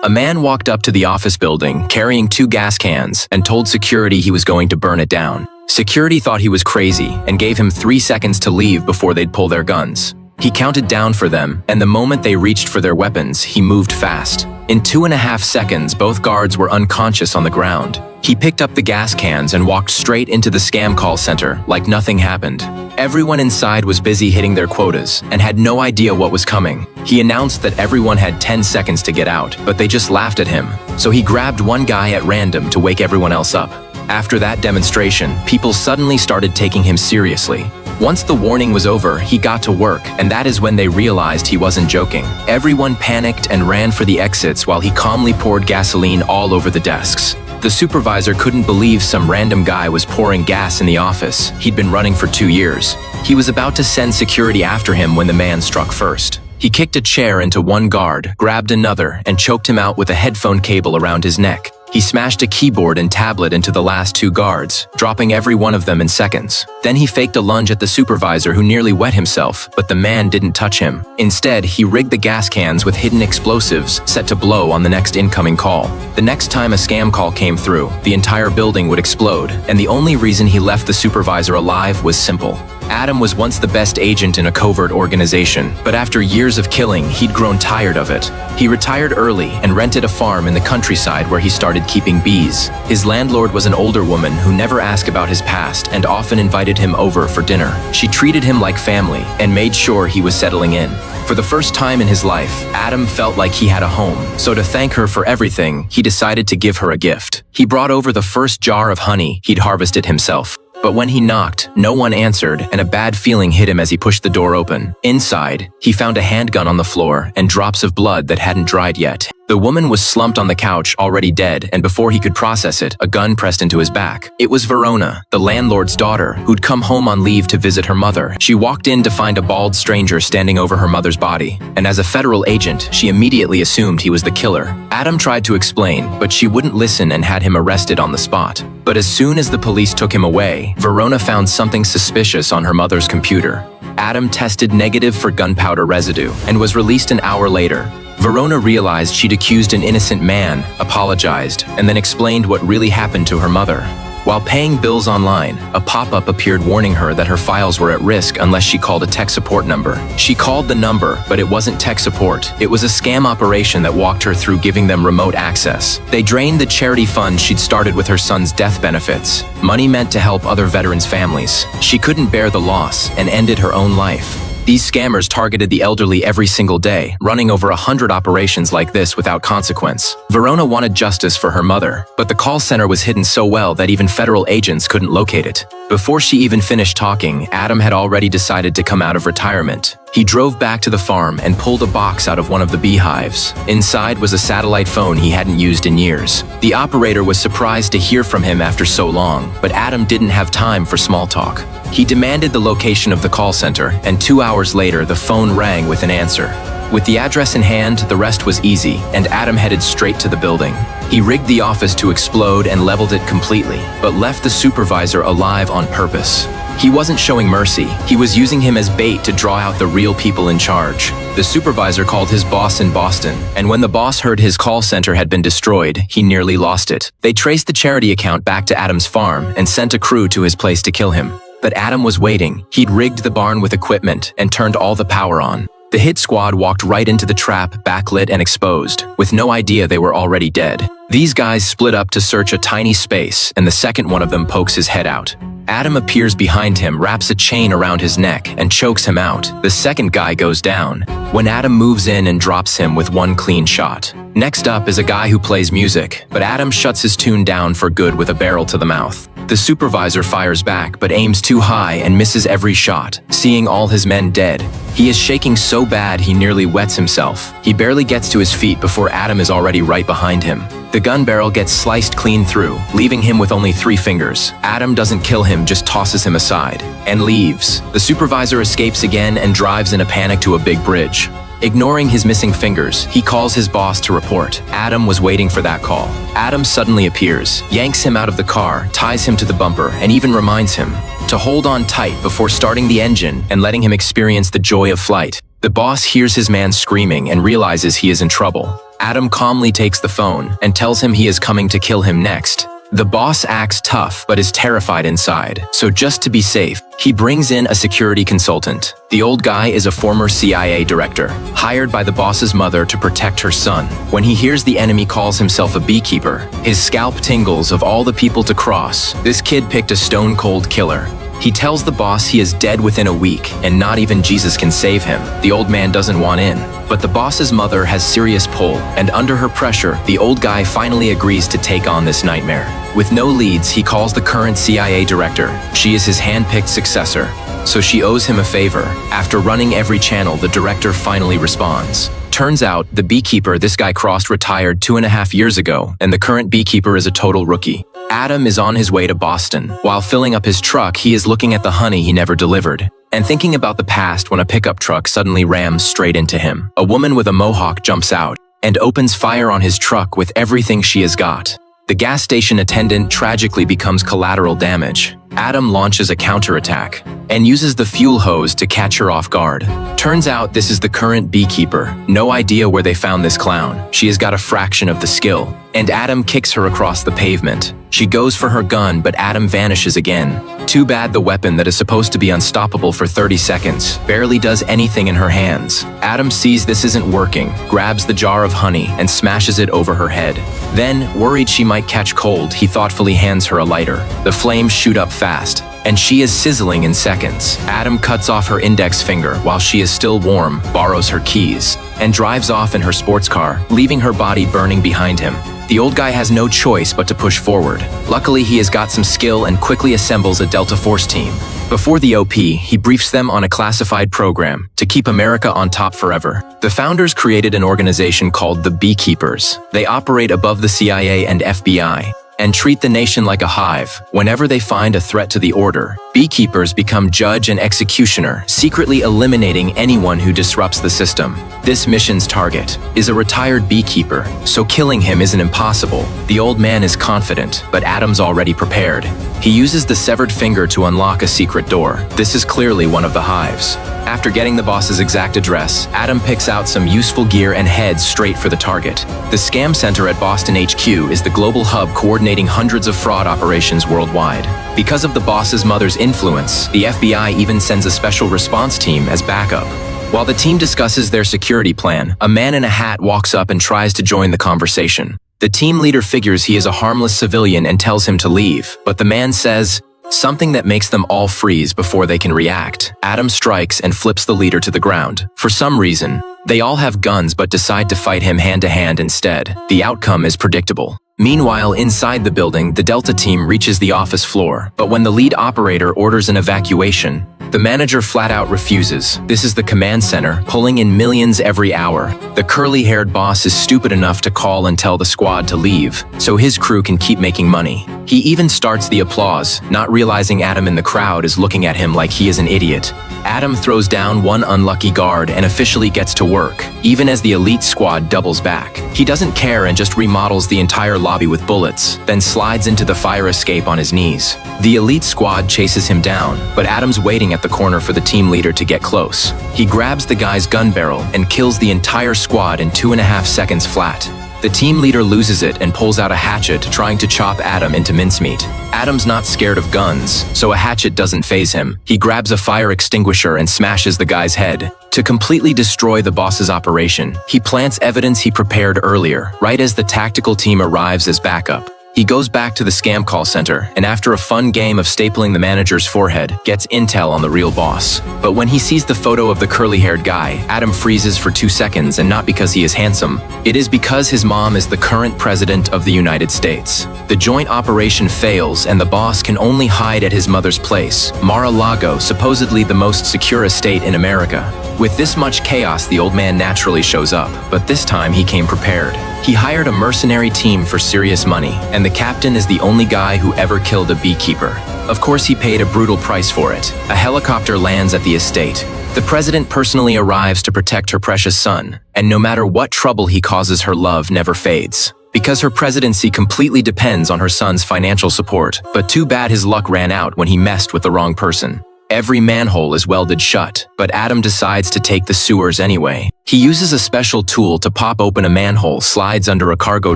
A man walked up to the office building carrying 2 gas cans and told security he was going to burn it down. Security thought he was crazy and gave him 3 seconds to leave before they'd pull their guns. He counted down for them, and the moment they reached for their weapons, he moved fast. In 2.5 seconds, both guards were unconscious on the ground. He picked up the gas cans and walked straight into the scam call center like nothing happened. Everyone inside was busy hitting their quotas and had no idea what was coming. He announced that everyone had 10 seconds to get out, but they just laughed at him. So he grabbed one guy at random to wake everyone else up. After that demonstration, people suddenly started taking him seriously. Once the warning was over, he got to work, and that is when they realized he wasn't joking. Everyone panicked and ran for the exits while he calmly poured gasoline all over the desks. The supervisor couldn't believe some random guy was pouring gas in the office. He'd been running for 2 years. He was about to send security after him when the man struck first. He kicked a chair into one guard, grabbed another, and choked him out with a headphone cable around his neck. He smashed a keyboard and tablet into the last 2 guards, dropping every one of them in seconds. Then he faked a lunge at the supervisor who nearly wet himself, but the man didn't touch him. Instead, he rigged the gas cans with hidden explosives set to blow on the next incoming call. The next time a scam call came through, the entire building would explode, and the only reason he left the supervisor alive was simple. Adam was once the best agent in a covert organization, but after years of killing, he'd grown tired of it. He retired early and rented a farm in the countryside where he started keeping bees. His landlord was an older woman who never asked about his past and often invited him over for dinner. She treated him like family and made sure he was settling in. For the first time in his life, Adam felt like he had a home, so to thank her for everything, he decided to give her a gift. He brought over the first jar of honey he'd harvested himself. But when he knocked, no one answered, and a bad feeling hit him as he pushed the door open. Inside, he found a handgun on the floor and drops of blood that hadn't dried yet. The woman was slumped on the couch, already dead, and before he could process it, a gun pressed into his back. It was Verona, the landlord's daughter, who'd come home on leave to visit her mother. She walked in to find a bald stranger standing over her mother's body, and as a federal agent, she immediately assumed he was the killer. Adam tried to explain, but she wouldn't listen and had him arrested on the spot. But as soon as the police took him away, Verona found something suspicious on her mother's computer. Adam tested negative for gunpowder residue and was released an hour later. Verona realized she'd accused an innocent man, apologized, and then explained what really happened to her mother. While paying bills online, a pop-up appeared warning her that her files were at risk unless she called a tech support number. She called the number, but it wasn't tech support. It was a scam operation that walked her through giving them remote access. They drained the charity fund she'd started with her son's death benefits, money meant to help other veterans' families. She couldn't bear the loss and ended her own life. These scammers targeted the elderly every single day, running over 100 operations like this without consequence. Verona wanted justice for her mother, but the call center was hidden so well that even federal agents couldn't locate it. Before she even finished talking, Adam had already decided to come out of retirement. He drove back to the farm and pulled a box out of one of the beehives. Inside was a satellite phone he hadn't used in years. The operator was surprised to hear from him after so long, but Adam didn't have time for small talk. He demanded the location of the call center, and 2 hours later, the phone rang with an answer. With the address in hand, the rest was easy, and Adam headed straight to the building. He rigged the office to explode and leveled it completely, but left the supervisor alive on purpose. He wasn't showing mercy. He was using him as bait to draw out the real people in charge. The supervisor called his boss in Boston, and when the boss heard his call center had been destroyed, he nearly lost it. They traced the charity account back to Adam's farm and sent a crew to his place to kill him. But Adam was waiting. He'd rigged the barn with equipment and turned all the power on. The hit squad walked right into the trap, backlit and exposed, with no idea they were already dead. These guys split up to search a tiny space, and the second one of them pokes his head out. Adam appears behind him, wraps a chain around his neck, and chokes him out. The second guy goes down, when Adam moves in and drops him with one clean shot. Next up is a guy who plays music, but Adam shuts his tune down for good with a barrel to the mouth. The supervisor fires back, but aims too high and misses every shot, seeing all his men dead. He is shaking so bad he nearly wets himself. He barely gets to his feet before Adam is already right behind him. The gun barrel gets sliced clean through, leaving him with only 3 fingers. Adam doesn't kill him, just tosses him aside, and leaves. The supervisor escapes again and drives in a panic to a big bridge. Ignoring his missing fingers, he calls his boss to report. Adam was waiting for that call. Adam suddenly appears, yanks him out of the car, ties him to the bumper, and even reminds him to hold on tight before starting the engine and letting him experience the joy of flight. The boss hears his man screaming and realizes he is in trouble. Adam calmly takes the phone and tells him he is coming to kill him next. The boss acts tough but is terrified inside, so just to be safe, he brings in a security consultant. The old guy is a former CIA director, hired by the boss's mother to protect her son. When he hears the enemy calls himself a beekeeper, his scalp tingles. Of all the people to cross, this kid picked a stone-cold killer. He tells the boss he is dead within a week and not even Jesus can save him. The old man doesn't want in, but the boss's mother has serious pull, and under her pressure, the old guy finally agrees to take on this nightmare. With no leads, he calls the current CIA director. She is his hand-picked successor, so she owes him a favor. After running every channel, the director finally responds. Turns out, the beekeeper this guy crossed retired 2.5 years ago, and the current beekeeper is a total rookie. Adam is on his way to Boston. While filling up his truck, he is looking at the honey he never delivered, and thinking about the past when a pickup truck suddenly rams straight into him. A woman with a mohawk jumps out and opens fire on his truck with everything she has got. The gas station attendant tragically becomes collateral damage. Adam launches a counterattack and uses the fuel hose to catch her off guard. Turns out this is the current beekeeper. No idea where they found this clown. She has got a fraction of the skill, and Adam kicks her across the pavement. She goes for her gun, but Adam vanishes again. Too bad the weapon that is supposed to be unstoppable for 30 seconds barely does anything in her hands. Adam sees this isn't working, grabs the jar of honey, and smashes it over her head. Then, worried she might catch cold, he thoughtfully hands her a lighter. The flames shoot up fast, and she is sizzling in seconds. Adam cuts off her index finger while she is still warm, borrows her keys, and drives off in her sports car, leaving her body burning behind him. The old guy has no choice but to push forward. Luckily, he has got some skill and quickly assembles a Delta Force team. Before the OP, he briefs them on a classified program to keep America on top forever. The founders created an organization called the Beekeepers. They operate above the CIA and FBI and treat the nation like a hive. Whenever they find a threat to the order, beekeepers become judge and executioner, secretly eliminating anyone who disrupts the system. This mission's target is a retired beekeeper, so killing him isn't impossible. The old man is confident, but Adam's already prepared. He uses the severed finger to unlock a secret door. This is clearly one of the hives. After getting the boss's exact address, Adam picks out some useful gear and heads straight for the target. The Scam Center at Boston HQ is the global hub coordinating hundreds of fraud operations worldwide. Because of the boss's mother's influence, the FBI even sends a special response team as backup. While the team discusses their security plan, a man in a hat walks up and tries to join the conversation. The team leader figures he is a harmless civilian and tells him to leave, but the man says something that makes them all freeze before they can react. Adam strikes and flips the leader to the ground. For some reason, they all have guns but decide to fight him hand-to-hand instead. The outcome is predictable. Meanwhile, inside the building, the Delta team reaches the office floor, but when the lead operator orders an evacuation, the manager flat out refuses. This is the command center, pulling in millions every hour. The curly-haired boss is stupid enough to call and tell the squad to leave, so his crew can keep making money. He even starts the applause, not realizing Adam in the crowd is looking at him like he is an idiot. Adam throws down one unlucky guard and officially gets to work, even as the elite squad doubles back. He doesn't care and just remodels the entire lobby with bullets, then slides into the fire escape on his knees. The elite squad chases him down, but Adam's waiting at the corner for the team leader to get close. He grabs the guy's gun barrel and kills the entire squad in 2.5 seconds flat. The team leader loses it and pulls out a hatchet, trying to chop Adam into mincemeat. Adam's not scared of guns, so a hatchet doesn't faze him. He grabs a fire extinguisher and smashes the guy's head. To completely destroy the boss's operation, he plants evidence he prepared earlier, right as the tactical team arrives as backup. He goes back to the scam call center, and after a fun game of stapling the manager's forehead, gets intel on the real boss. But when he sees the photo of the curly-haired guy, Adam freezes for 2 seconds, and not because he is handsome. It is because his mom is the current president of the United States. The joint operation fails, and the boss can only hide at his mother's place, Mar-a-Lago, supposedly the most secure estate in America. With this much chaos, the old man naturally shows up, but this time he came prepared. He hired a mercenary team for serious money, and the captain is the only guy who ever killed a beekeeper. Of course, he paid a brutal price for it. A helicopter lands at the estate. The president personally arrives to protect her precious son, and no matter what trouble he causes, her love never fades. Because her presidency completely depends on her son's financial support, but too bad his luck ran out when he messed with the wrong person. Every manhole is welded shut, but Adam decides to take the sewers anyway. He uses a special tool to pop open a manhole, slides under a cargo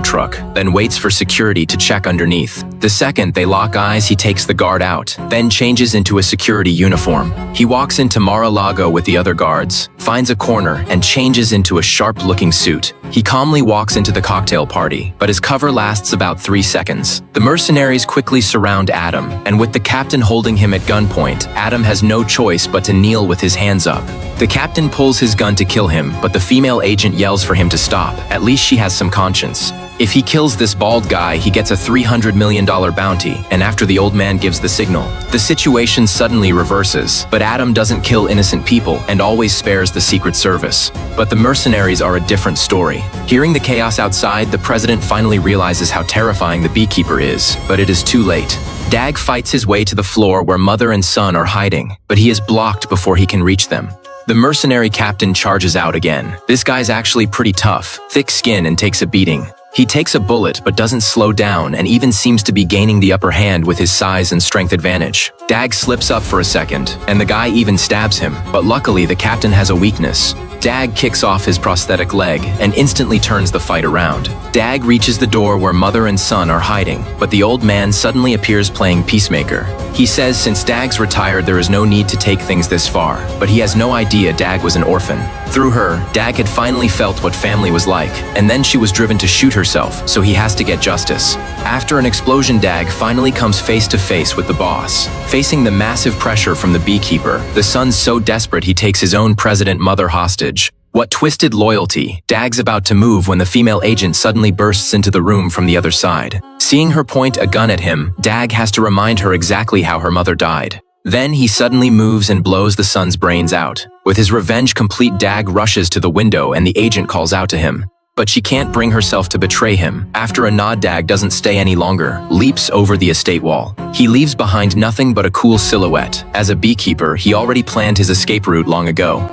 truck, then waits for security to check underneath. The second they lock eyes, he takes the guard out, then changes into a security uniform. He walks into Mar-a-Lago with the other guards, finds a corner, and changes into a sharp-looking suit. He calmly walks into the cocktail party, but his cover lasts about 3 seconds. The mercenaries quickly surround Adam, and with the captain holding him at gunpoint, Adam has no choice but to kneel with his hands up. The captain pulls his gun to kill him, but the female agent yells for him to stop. At least she has some conscience. If he kills this bald guy, he gets a $300 million bounty, and after the old man gives the signal, the situation suddenly reverses. But Adam doesn't kill innocent people and always spares the Secret Service. But the mercenaries are a different story. Hearing the chaos outside, the president finally realizes how terrifying the beekeeper is, but it is too late. Dag fights his way to the floor where mother and son are hiding, but he is blocked before he can reach them. The mercenary captain charges out again. This guy's actually pretty tough, thick skin, and takes a beating. He takes a bullet but doesn't slow down and even seems to be gaining the upper hand with his size and strength advantage. Dag slips up for a second, and the guy even stabs him, but luckily the captain has a weakness. Dag kicks off his prosthetic leg and instantly turns the fight around. Dag reaches the door where mother and son are hiding, but the old man suddenly appears playing peacemaker. He says since Dag's retired there is no need to take things this far, but he has no idea Dag was an orphan. Through her, Dag had finally felt what family was like, and then she was driven to shoot herself, so he has to get justice. After an explosion, Dag finally comes face to face with the boss. Facing the massive pressure from the beekeeper, the son's so desperate he takes his own president mother hostage. What twisted loyalty! Dag's about to move when the female agent suddenly bursts into the room from the other side. Seeing her point a gun at him, Dag has to remind her exactly how her mother died. Then he suddenly moves and blows the son's brains out. With his revenge complete, Dag rushes to the window and the agent calls out to him. But she can't bring herself to betray him. After a nod, Dag doesn't stay any longer, leaps over the estate wall. He leaves behind nothing but a cool silhouette. As a beekeeper, he already planned his escape route long ago.